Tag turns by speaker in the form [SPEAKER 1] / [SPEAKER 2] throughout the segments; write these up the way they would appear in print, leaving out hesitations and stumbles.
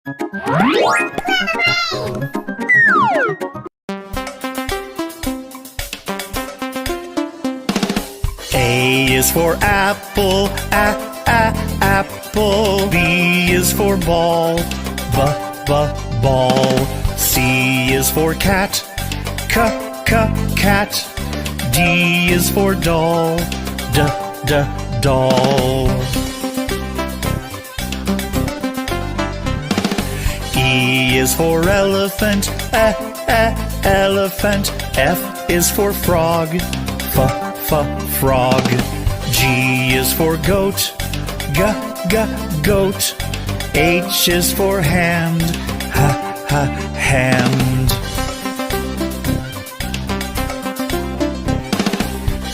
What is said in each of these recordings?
[SPEAKER 1] A is for apple, apple. B is for ball, ball. C is for cat, cat. D is for doll, doll. E is for elephant, elephant. F is for frog, frog. G is for goat, goat. H is for hand, hand.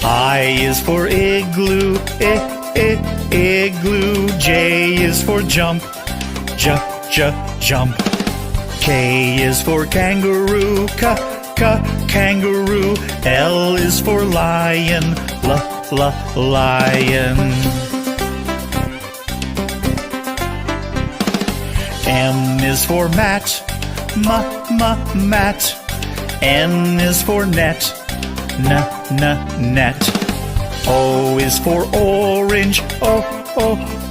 [SPEAKER 1] I is for igloo, igloo. J is for jump, jump. K is for kangaroo, kangaroo. L is for lion, lion. M is for mat, mat. N is for net, net. O is for orange,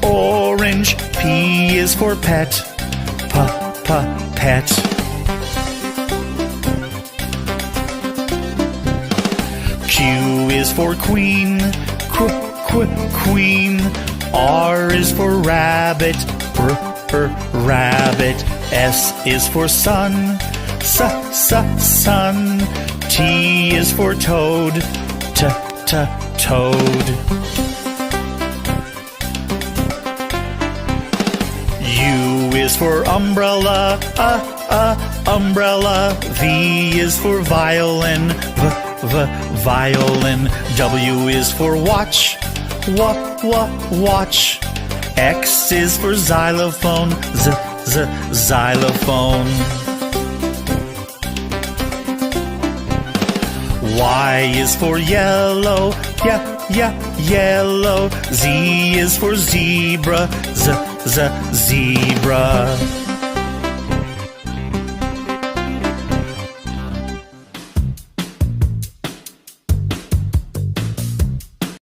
[SPEAKER 1] orange. P is for pet, pet. Q is for queen, queen. R is for rabbit, rabbit. S is for sun, sun. T is for toad, toad. U is for umbrella, umbrella. V is for violin, violin. W is for watch, watch. X is for xylophone, xylophone. Y is for yellow, yellow. Z is for zebra, zebra.